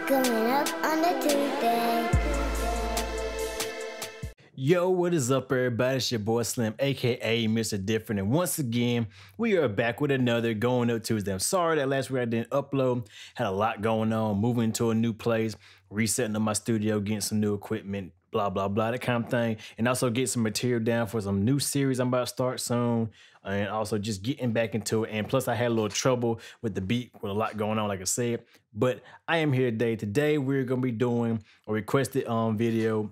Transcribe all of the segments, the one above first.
Coming up on the Tuesday. Yo, what is up, everybody? It's your boy Slim, aka Mr.Different, and once again, we are back with another Going Up Tuesday. I'm sorry that last week I didn't upload. Had a lot going on, moving to a new place, resetting up my studio, getting some new equipment, blah, blah, blah, that kind of thing. And also get some material down for some new series I'm about to start soon. And also just getting back into it. And plus I had a little trouble with the beat with a lot going on, like I said. But I am here today. Today we're going to be doing a requested video,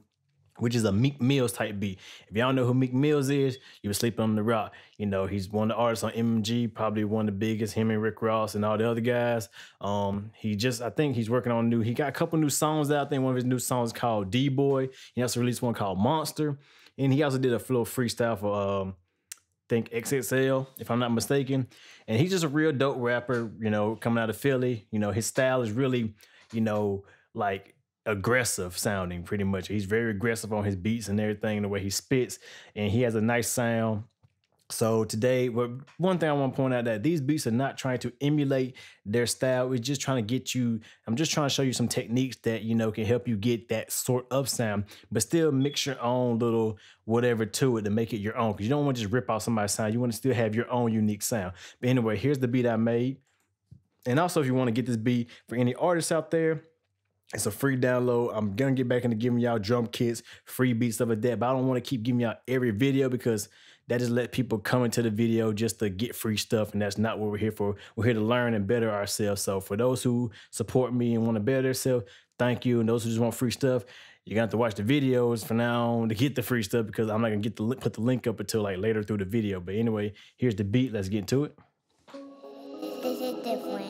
which is a Meek Mills type beat. If y'all know who Meek Mills is, you were sleeping on the rock. You know, he's one of the artists on MMG, probably one of the biggest, him and Rick Ross and all the other guys. I think he's working on he got a couple new songs out. I think one of his new songs is called D-Boy. He also released one called Monster. And he also did a little freestyle for, I think XXL, if I'm not mistaken. And he's just a real dope rapper, you know, coming out of Philly. You know, his style is really, you know, like aggressive sounding pretty much. He's very aggressive on his beats and everything, the way he spits, and he has a nice sound. So today, one thing I want to point out that these beats are not trying to emulate their style. We're just trying to get you, I'm just trying to show you some techniques that, you know, can help you get that sort of sound, but still mix your own little whatever to it to make it your own. Because you don't want to just rip out somebody's sound. You want to still have your own unique sound. But anyway, here's the beat I made. And also, if you want to get this beat for any artists out there, it's a free download. I'm going to get back into giving y'all drum kits, free beats, stuff like that. But I don't want to keep giving y'all every video because that just let people come into the video just to get free stuff. And that's not what we're here for. We're here to learn and better ourselves. So for those who support me and want to better themselves, thank you. And those who just want free stuff, you're going to have to watch the videos for now on to get the free stuff because I'm not going to put the link up until like later through the video. But anyway, here's the beat. Let's get into it. This is different.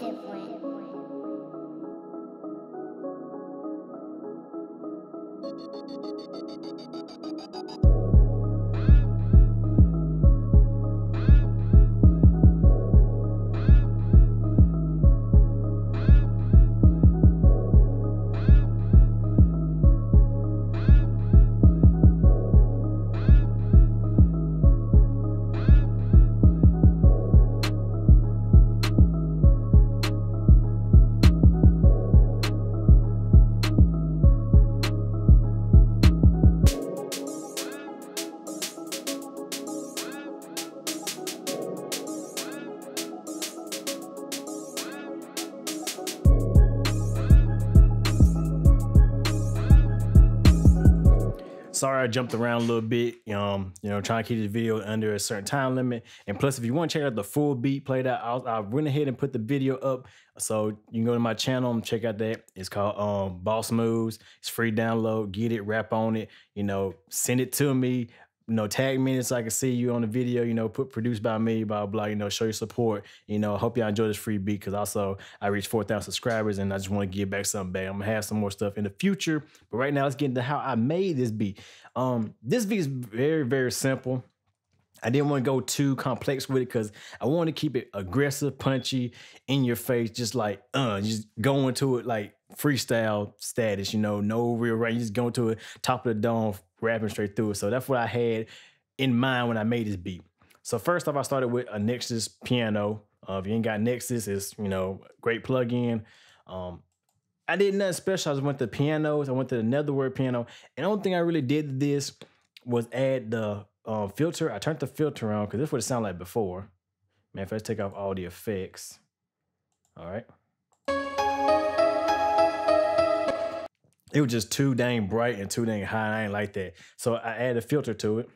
Sorry, I jumped around a little bit, you know, trying to keep the video under a certain time limit. And plus, if you want to check out the full beat played out, I went ahead and put the video up. So you can go to my channel and check out that. It's called Boss Moves. It's free download. Get it, rap on it, you know, send it to me. You know, tag me so I can see you on the video, you know, produced by me, blah, blah, you know, show your support. You know, hope y'all enjoy this free beat because also I reached 4,000 subscribers and I just want to give back something back. I'm going to have some more stuff in the future. But right now, let's get into how I made this beat. This beat is very, very simple. I didn't want to go too complex with it because I want to keep it aggressive, punchy, in your face, just like, just go into it like freestyle status, you know, no real range, just go to it, top of the dome, rapping straight through it. So that's what I had in mind when I made this beat. So first off, I started with a Nexus piano. If you ain't got Nexus, it's, you know, great plug-in. I did nothing special. I just went to pianos. I went to the Netherword piano. And the only thing I really did to this was add the filter. I turned the filter on because this is what it sounded like before. Man, if I take off all the effects. All right. It was just too dang bright and too dang high. I ain't like that. So I added a filter to it.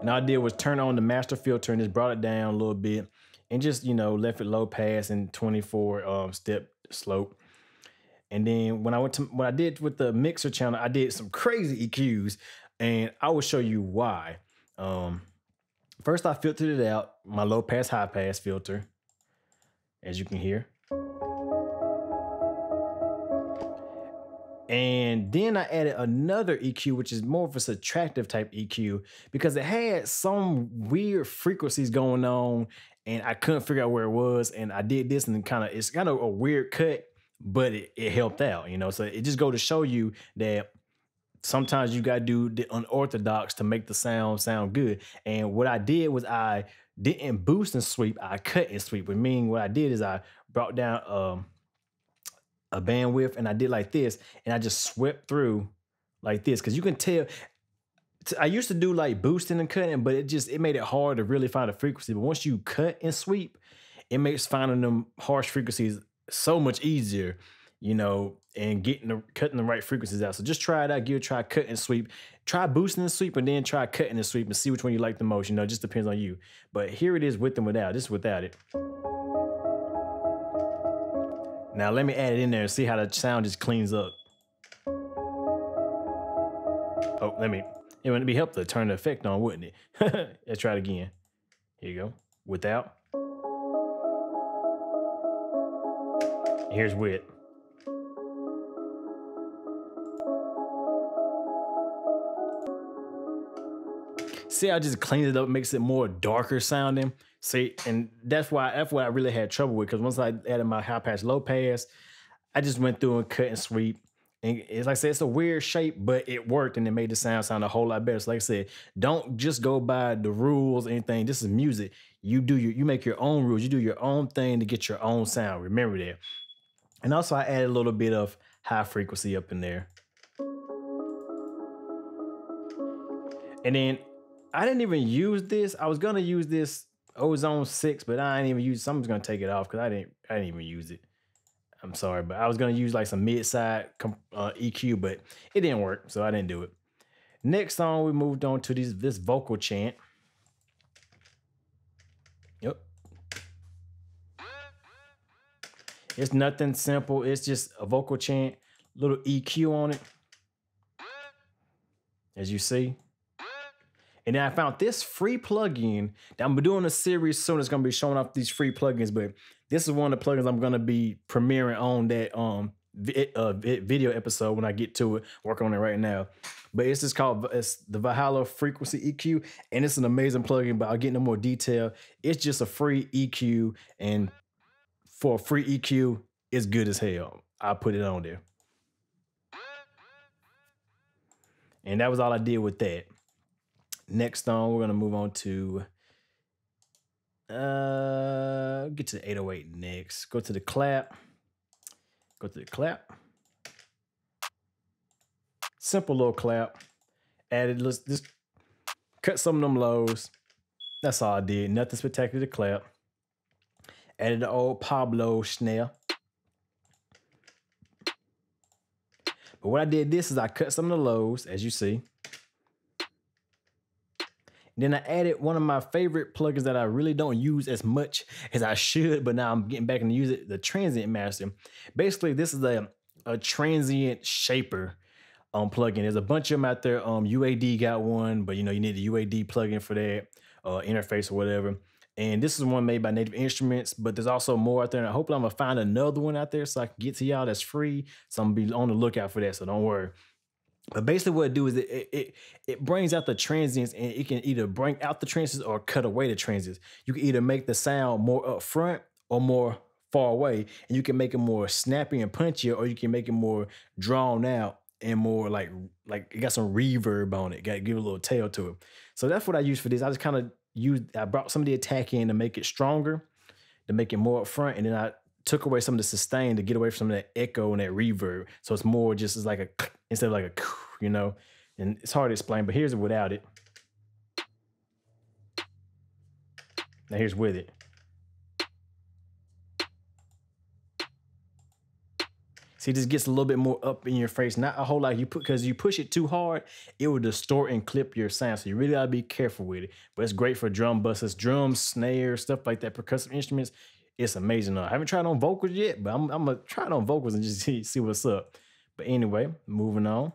And all I did was turn on the master filter and just brought it down a little bit and just, you know, left it low pass and 24 step slope. And then when I did with the mixer channel, I did some crazy EQs and I will show you why. First I filtered it out, my low pass, high pass filter, as you can hear. And then I added another EQ, which is more of a subtractive type EQ because it had some weird frequencies going on and I couldn't figure out where it was. And I did this and it's kind of a weird cut, but it helped out, you know? So it just go to show you that sometimes you got to do the unorthodox to make the sound good. And what I did was I didn't boost and sweep, I cut and sweep. But meaning what I did is I brought down a bandwidth and I did like this, and I just swept through like this. Cause you can tell, I used to do like boosting and cutting, but it made it hard to really find a frequency. But once you cut and sweep, it makes finding them harsh frequencies so much easier, you know, and cutting the right frequencies out. So just try it out, give it a try, cut and sweep. Try boosting and sweep, and then try cutting and sweep and see which one you like the most. You know, it just depends on you. But here it is with and without. This is without it. Now let me add it in there and see how the sound just cleans up. Oh, it would be helpful to turn the effect on, wouldn't it? Let's try it again. Here you go. Without. Here's with. See, I just cleaned it up, makes it more darker sounding. See, and that's what I really had trouble with, because once I added my high pass, low pass, I just went through and cut and sweep. And it's like I said, it's a weird shape, but it worked and it made the sound a whole lot better. So like I said, don't just go by the rules or anything. This is music. You make your own rules. You do your own thing to get your own sound. Remember that. And also I added a little bit of high frequency up in there. And then I didn't even use this. I was gonna use this Ozone 6, but I ain't even use it. Someone's gonna take it off because I didn't even use it. I'm sorry, but I was gonna use like some mid-side EQ, but it didn't work, so I didn't do it. Next song, we moved on to this vocal chant. Yep. It's nothing simple. It's just a vocal chant, little EQ on it, as you see. And then I found this free plugin that I'm doing a series soon. It's gonna be showing off these free plugins, but this is one of the plugins I'm gonna be premiering on that video episode when I get to it. Working on it right now. But it's the Valhalla Frequency EQ, and it's an amazing plugin. But I'll get into more detail. It's just a free EQ, and for a free EQ, it's good as hell. I'll put it on there. And that was all I did with that. Next song, we're gonna move on to get to the 808 next. Go to the clap. Go to the clap. Simple little clap. Added, let's just cut some of them lows. That's all I did. Nothing spectacular to clap. Added the old Pablo snare. But what I did this is I cut some of the lows, as you see. Then I added one of my favorite plugins that I really don't use as much as I should, but now I'm getting back and use it, the Transient Master. Basically, this is a transient shaper plugin. There's a bunch of them out there. UAD got one, but you know, you need a UAD plugin for that interface or whatever. And this is one made by Native Instruments, but there's also more out there. And hopefully I'm gonna find another one out there so I can get to y'all that's free. So I'm gonna be on the lookout for that, so don't worry. But basically what it do is it brings out the transients, and it can either bring out the transients or cut away the transients. You can either make the sound more up front or more far away, and you can make it more snappy and punchier, or you can make it more drawn out and more like it got some reverb on it. Got to give a little tail to it. So that's what I use for this. I just kind of I brought some of the attack in to make it stronger, to make it more up front, and then I took away some of the sustain to get away from some of that echo and that reverb. So it's more just as like a instead of like a, you know, and it's hard to explain, but here's it without it. Now here's with it. See, this gets a little bit more up in your face, not a whole lot. Because you push it too hard, it will distort and clip your sound. So you really gotta be careful with it. But it's great for drum busts, drums, snares, stuff like that, percussive instruments. It's amazing. I haven't tried on vocals yet, but I'm gonna try it on vocals and just see what's up. But anyway, moving on.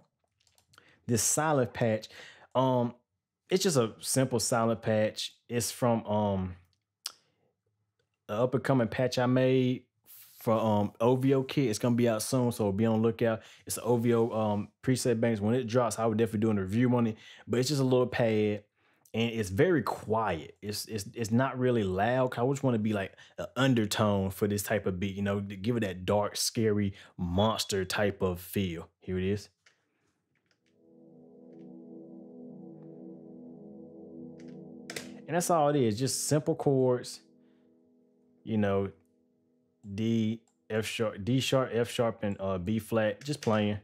This silent patch, it's just a simple silent patch. It's from an up and coming patch I made for OVO kit. It's gonna be out soon, so be on the lookout. It's an OVO preset banks. When it drops, I would definitely do a review on it. But it's just a little pad. And it's very quiet. It's not really loud. I just want to be like an undertone for this type of beat, you know, to give it that dark, scary monster type of feel. Here it is. And that's all it is, just simple chords, you know, D, F sharp, D sharp, F sharp, and B flat, just playing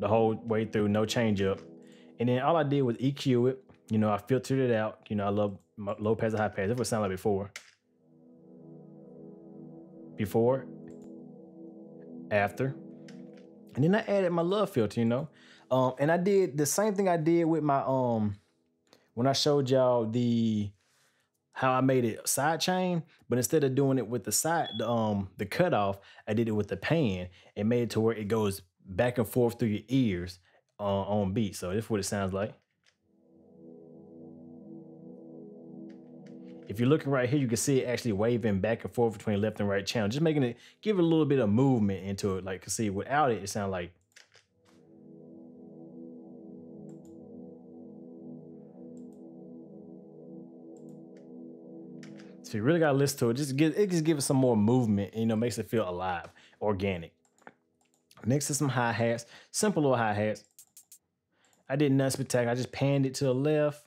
the whole way through, no change up. And then all I did was EQ it. You know, I filtered it out. You know, I love my low pass and high pass. That's what it sounded like before. Before, after. And then I added my love filter, you know. And I did the same thing I did with my when I showed y'all how I made it sidechain, but instead of doing it with the cutoff, I did it with the pan and made it to where it goes back and forth through your ears on beat. So this is what it sounds like. If you're looking right here, you can see it actually waving back and forth between left and right channel, just making it, give it a little bit of movement into it. Like, you see, without it, it sounds like. So you really gotta listen to it. Just give it some more movement, you know, makes it feel alive, organic. Next is some hi-hats, simple little hi-hats. I did nothing spectacular. I just panned it to the left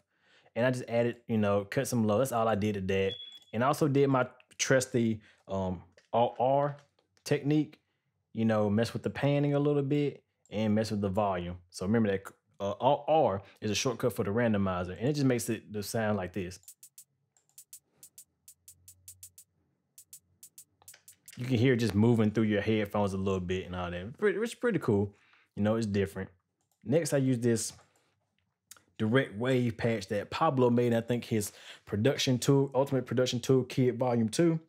and I just added, you know, cut some low. That's all I did to that. And I also did my trusty Alt-R technique, you know, mess with the panning a little bit and mess with the volume. So remember that Alt-R is a shortcut for the randomizer and it just makes it the sound like this. You can hear it just moving through your headphones a little bit and all that. It's pretty cool. You know, it's different. Next, I use this direct wave patch that Pablo made. I think his production tool, Ultimate Production Tool Kit Volume 2.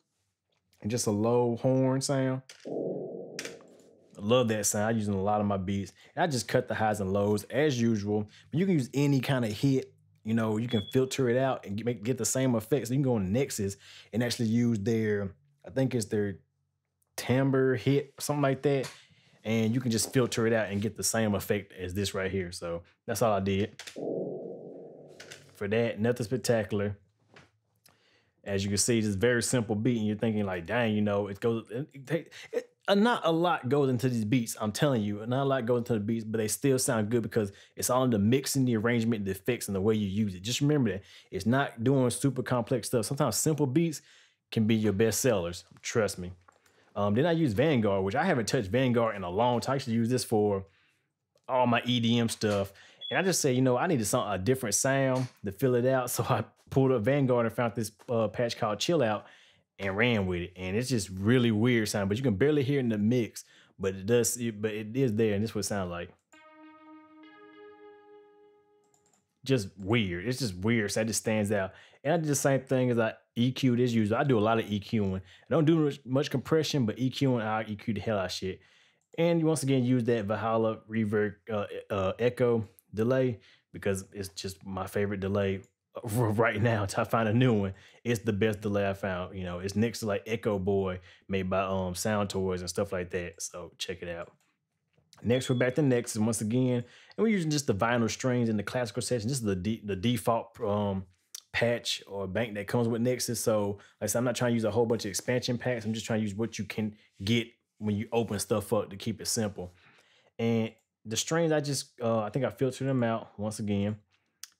And just a low horn sound. I love that sound. I use it in a lot of my beats. And I just cut the highs and lows as usual. But you can use any kind of hit. You know, you can filter it out and get the same effects. So you can go on Nexus and actually use their, I think it's their timbre hit, something like that, and you can just filter it out and get the same effect as this right here. So that's all I did for that. Nothing spectacular. As you can see, just very simple beat, and you're thinking like, dang, you know, not a lot goes into these beats. I'm telling you, not a lot goes into the beats, but they still sound good because it's all in the mixing, the arrangement, the effects, and the way you use it. Just remember that it's not doing super complex stuff. Sometimes simple beats can be your best sellers. Trust me. Then I use Vanguard, which I haven't touched Vanguard in a long time. I should use this for all my EDM stuff. And I just say, you know, I needed a different sound to fill it out. So I pulled up Vanguard and found this patch called Chill Out and ran with it. And it's just really weird sound, but you can barely hear it in the mix, but it is there. And this is what it sounds like. Just weird. It's just weird. So it just stands out. And I did the same thing as I EQ'd as usual. I do a lot of EQing. I don't do much compression, but EQing, I EQ the hell out of shit. And you once again use that Valhalla reverb echo delay because it's just my favorite delay right now until I find a new one. It's the best delay I found. You know, it's next to like Echo Boy made by Sound Toys and stuff like that. So check it out. Next, we're back to Nexus once again, and we're using just the vinyl strings in the classical section. This is the default patch or bank that comes with Nexus. So like I said, I'm not trying to use a whole bunch of expansion packs. I'm just trying to use what you can get when you open stuff up to keep it simple. And the strings, I think I filtered them out once again.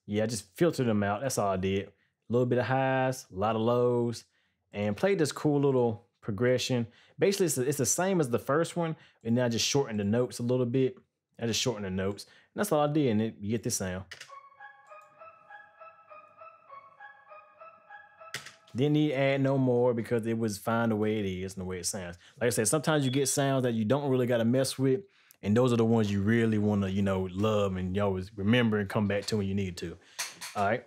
Yeah, I just filtered them out. That's all I did. A little bit of highs, a lot of lows, and played this cool little progression. Basically, it's the same as the first one, and then I just shortened the notes a little bit. I just shortened the notes, and that's all I did, and you get this sound. Didn't need to add no more because it was fine the way it is and the way it sounds. Like I said, sometimes you get sounds that you don't really got to mess with, and those are the ones you really want to, you know, love and you always remember and come back to when you need to. All right.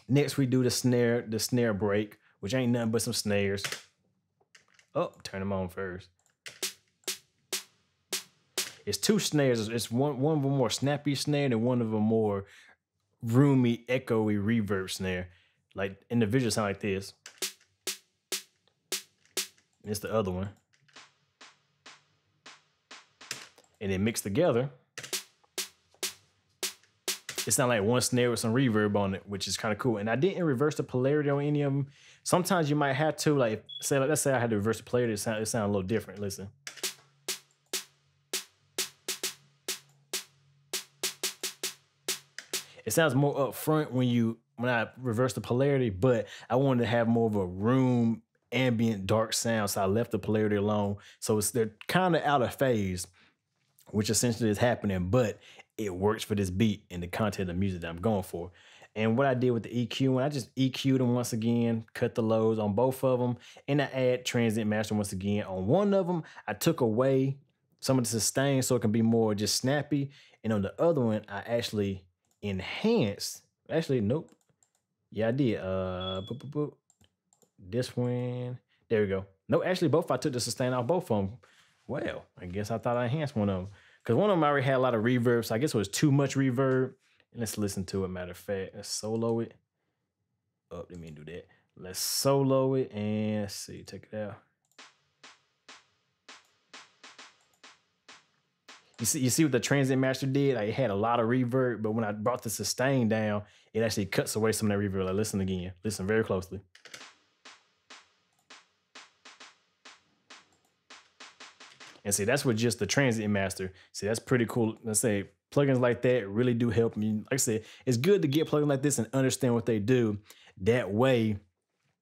Next, we do the snare break, which ain't nothing but some snares. Oh, turn them on first. It's two snares. It's one of them more snappy snare and one of them more roomy, echoey reverb snare. Like individual sound like this. And it's the other one. And then mixed together, it sounds like one snare with some reverb on it, which is kind of cool. And I didn't reverse the polarity on any of them. Sometimes you might have to, like, let's say I had to reverse the polarity, it sound a little different. Listen. It sounds more up front when I reverse the polarity, but I wanted to have more of a room ambient dark sound, so I left the polarity alone. So they're kind of out of phase, which essentially is happening, but it works for this beat and the content of music that I'm going for. And what I did with the EQ, I just EQ'd them once again, cut the lows on both of them, and I add transient master once again. On one of them, I took away some of the sustain so it can be more just snappy. And on the other one, I actually enhanced. Actually, nope. Yeah, I did. This one. There we go. No, actually, both I took the sustain off both of them. Well, I guess I thought I enhanced one of them. Because one of them already had a lot of reverb, so I guess it was too much reverb. And let's listen to it, matter of fact. Let's solo it. Oh, let me do that. Let's solo it and let's see, take it out. You see what the transient master did? Like, it had a lot of reverb, but when I brought the sustain down, it actually cuts away some of that reverb. Like, listen again. Listen very closely. And see, that's with just the transient master. See, that's pretty cool. Let's say plugins like that really do help me. Like I said, it's good to get plugins like this and understand what they do. That way,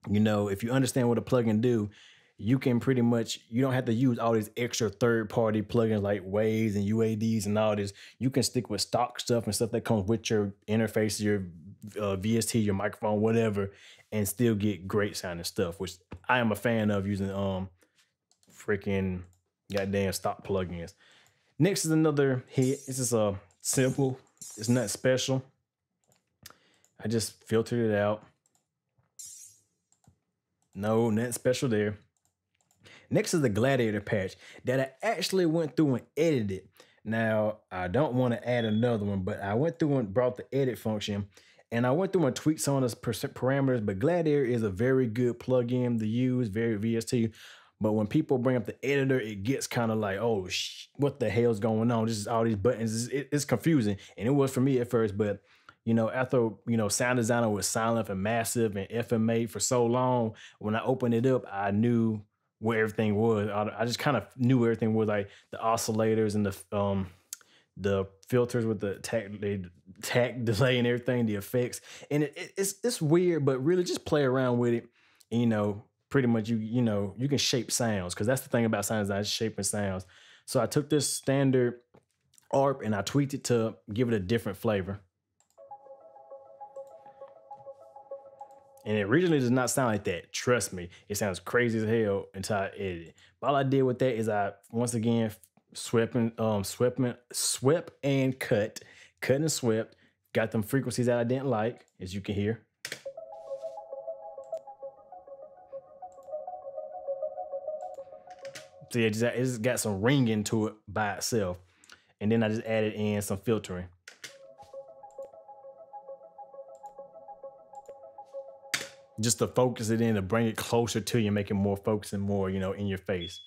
you know, if you understand what a plugin do, you can pretty much, you don't have to use all these extra third-party plugins like Waves and UADs and all this. You can stick with stock stuff and stuff that comes with your interface, your VST, your microphone, whatever, and still get great sounding stuff, which I am a fan of using freaking goddamn stock plugins. Next is another hit. This is a simple. It's not special. I just filtered it out. No, nothing special there. Next is the Gladiator patch that I actually went through and edited. Now, I don't want to add another one, but I went through and brought the edit function, and I went through and tweaked some of the parameters, but Gladiator is a very good plugin to use, very VST. But when people bring up the editor, it gets kind of like, oh, what the hell's going on? This is all these buttons. It's confusing. And it was for me at first, but you know, after, you know, Sound Designer was silent and massive and FMA for so long, when I opened it up, I knew where everything was. I just kind of knew where everything was, like the oscillators and the filters with the tach delay and everything, the effects. And it's weird, but really just play around with it. And, you know, pretty much you know, you can shape sounds, because that's the thing about sound design, shaping sounds. So I took this standard ARP and I tweaked it to give it a different flavor. And it originally does not sound like that. Trust me, it sounds crazy as hell until I edit it. But all I did with that is I, once again, swept and cut and swept, got them frequencies that I didn't like, as you can hear. So yeah, it just got some ringing to it by itself. And then I just added in some filtering. Just to focus it in, to bring it closer to you, make it more focused and more, you know, in your face.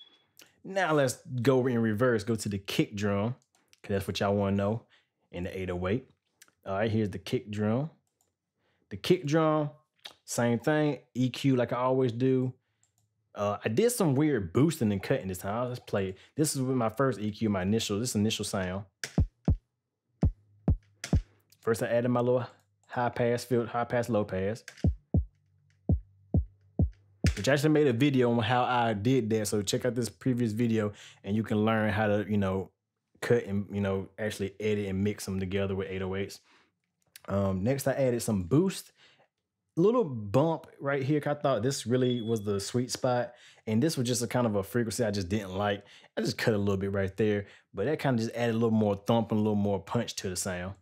Now let's go in reverse, go to the kick drum, because that's what y'all want to know, in the 808. All right, here's the kick drum. The kick drum, same thing, EQ like I always do. I did some weird boosting and cutting this time. Let's play it. This is with my first EQ, this initial sound. First, I added my little high pass, low pass. Which I actually made a video on how I did that. So check out this previous video and you can learn how to, you know, cut and, you know, actually edit and mix them together with 808s. Next, I added some boost. Little bump right here. I thought this really was the sweet spot. And this was just a kind of a frequency I just didn't like. I just cut a little bit right there. But that kind of just added a little more thump and a little more punch to the sound.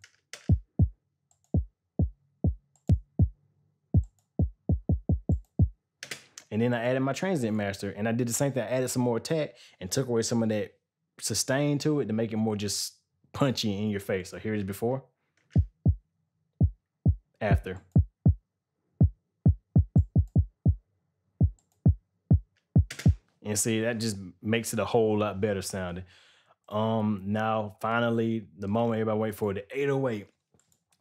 And then I added my transient master, and I did the same thing. I added some more attack and took away some of that sustain to it to make it more just punchy in your face. So here it is before, after. And see, that just makes it a whole lot better sounding. Now, finally, the moment everybody wait for, the 808.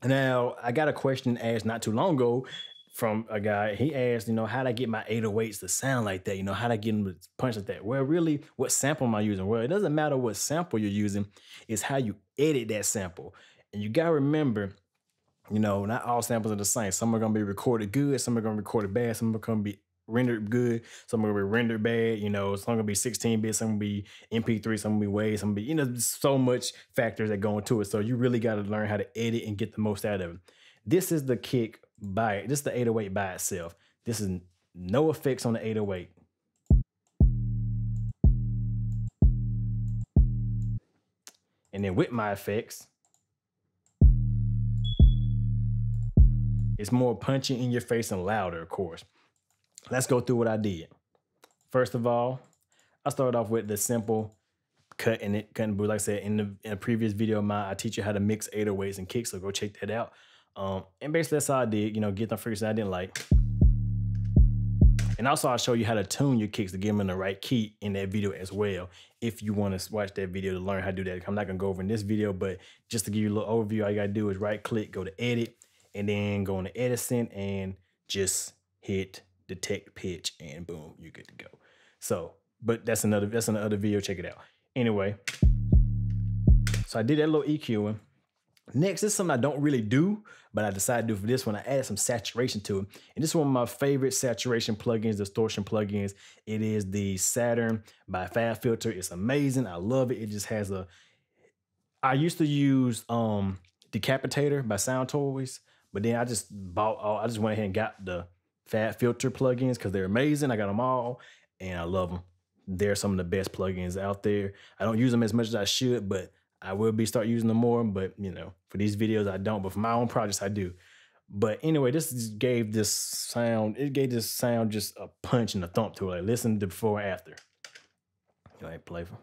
Now, I got a question asked not too long ago from a guy. He asked, you know, how'd I get my 808s to sound like that? You know, how'd I get them to punch like that? Well, really, what sample am I using? Well, it doesn't matter what sample you're using. It's how you edit that sample. And you gotta remember, You know, not all samples are the same. Some are gonna be recorded good, some are gonna be recorded bad, some are gonna be rendered good, some are gonna be rendered bad. You know, some gonna be 16-bit, some gonna be MP3, some gonna be WAV, some gonna be, you know, there's so much factors that go into it. So you really gotta learn how to edit and get the most out of it. This is the kick this is the 808 by itself. This is no effects on the 808. And then with my effects, it's more punchy in your face and louder, of course. Let's go through what I did. First of all, I started off with the simple cutting booth. Like I said, in a previous video of mine, I teach you how to mix 808s and kicks, so go check that out. And basically that's all I did, you know, get the freaks I didn't like. And also I'll show you how to tune your kicks to get them in the right key in that video as well. If you want to watch that video to learn how to do that. I'm not gonna go over in this video, but just to give you a little overview, all you gotta do is right click, go to edit, and then go into edit synth and just hit detect pitch and boom, you're good to go. So, but that's another video, check it out. Anyway, so I did that little EQing. Next, this is something I don't really do, but I decided to do for this one. I added some saturation to it. And this is one of my favorite saturation plugins, distortion plugins. It is the Saturn by Fab Filter. It's amazing. I love it. It just has I used to use Decapitator by Sound Toys, but then I just went ahead and got the Fab Filter plugins because they're amazing. I got them all and I love them. They're some of the best plugins out there. I don't use them as much as I should, but I will start using them more. But you know, for these videos I don't, but for my own projects I do. But anyway, this gave this sound just a punch and a thump to it. Like, listen to the before and after. Go ahead, play for.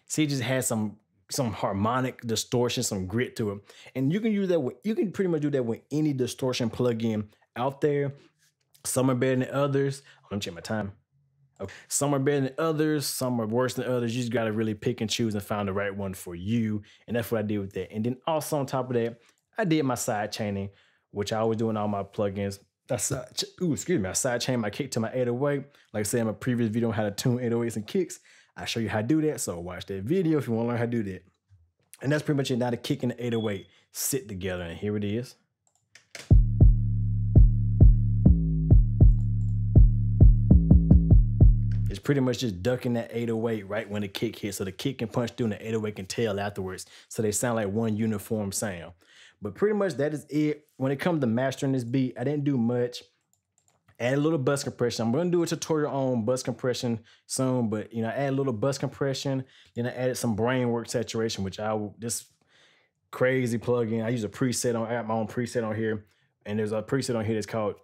See, it just has some harmonic distortion, some grit to it. And you can use that you can pretty much do that with any distortion plugin out there. Some are better than others. Let me check my time. Okay. Some are better than others, some are worse than others. You just gotta really pick and choose and find the right one for you. And that's what I did with that. And then also on top of that, I did my side chaining, which I always do in all my plugins. I side chain my kick to my 808. Like I said in my previous video on how to tune 808s and kicks, I show you how to do that. So watch that video if you want to learn how to do that. And that's pretty much it. Now the kick and the 808 sit together, and here it is. It's pretty much just ducking that 808 right when the kick hits, so the kick can punch through and the 808 can tail afterwards, so they sound like one uniform sound. But pretty much that is it. When it comes to mastering this beat, I didn't do much. Add a little bus compression. I'm gonna do a tutorial on bus compression soon, but you know, add a little bus compression. Then I added some brainwork saturation, which this crazy plugin. I use a preset I got my own preset on here, and there's a preset on here that's called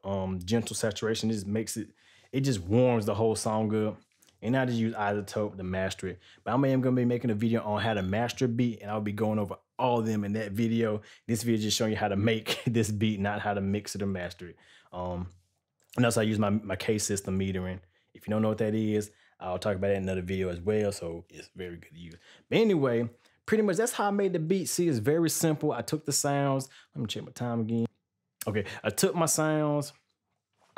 gentle saturation. This makes it just warms the whole song up. And I just use isotope to master it. But I am gonna be making a video on how to master a beat, and I'll be going over all of them in that video. This video is just showing you how to make this beat, not how to mix it or master it. And also I use my K system metering. If you don't know what that is, I'll talk about that in another video as well. So it's very good to use. But anyway, pretty much that's how I made the beat. See, it's very simple. I took the sounds. Let me check my time again. Okay, I took my sounds.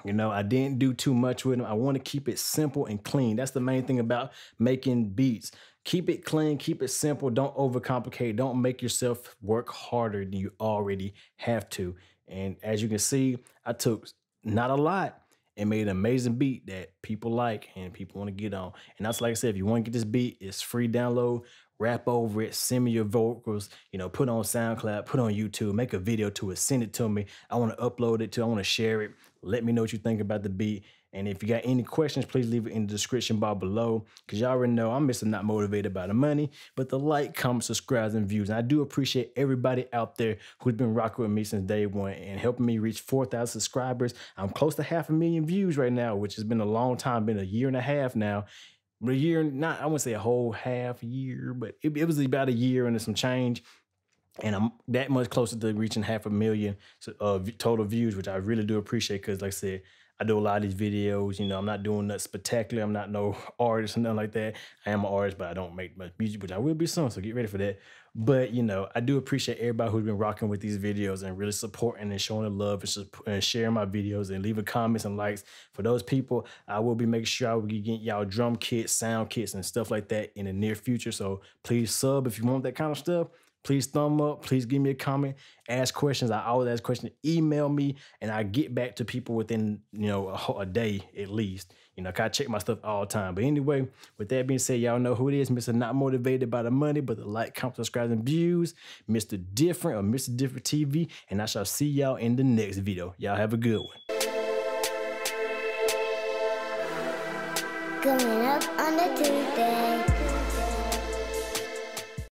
You know, I didn't do too much with them. I want to keep it simple and clean. That's the main thing about making beats. Keep it clean, keep it simple. Don't overcomplicate. Don't make yourself work harder than you already have to. And as you can see, I took not a lot and made an amazing beat that people like and people want to get on. And that's, like I said, if you want to get this beat, it's free download, rap over it, send me your vocals, you know, put on SoundCloud, put on YouTube, make a video to it, send it to me. I want to upload it I want to share it. Let me know what you think about the beat. And if you got any questions, please leave it in the description bar below, because y'all already know I'm not motivated by the money, but the like, comments, subscribes, and views. And I do appreciate everybody out there who's been rocking with me since day one and helping me reach 4,000 subscribers. I'm close to 500,000 views right now, which has been a long time, been a year and a half now. But a year, I wouldn't say a whole half year, but it was about a year and some change. And I'm that much closer to reaching 500,000 total views, which I really do appreciate, because like I said, I do a lot of these videos. You know, I'm not doing nothing spectacular. I'm not no artist or nothing like that. I am an artist, but I don't make much music, which I will be soon, so get ready for that. But, you know, I do appreciate everybody who's been rocking with these videos and really supporting and showing the love and sharing my videos and leaving comments and likes. For those people, I will be making sure I will be getting y'all drum kits, sound kits, and stuff like that in the near future. So please sub if you want that kind of stuff. Please thumb up. Please give me a comment. Ask questions. I always ask questions. Email me, and I get back to people within, you know, a day at least. You know, 'cause I check my stuff all the time. But anyway, with that being said, y'all know who it is. Mr. Not Motivated by the Money, but the like, comment, subscribe, and views. Mr. Different or Mr. Different TV. And I shall see y'all in the next video. Y'all have a good one. Going up on the Tuesday.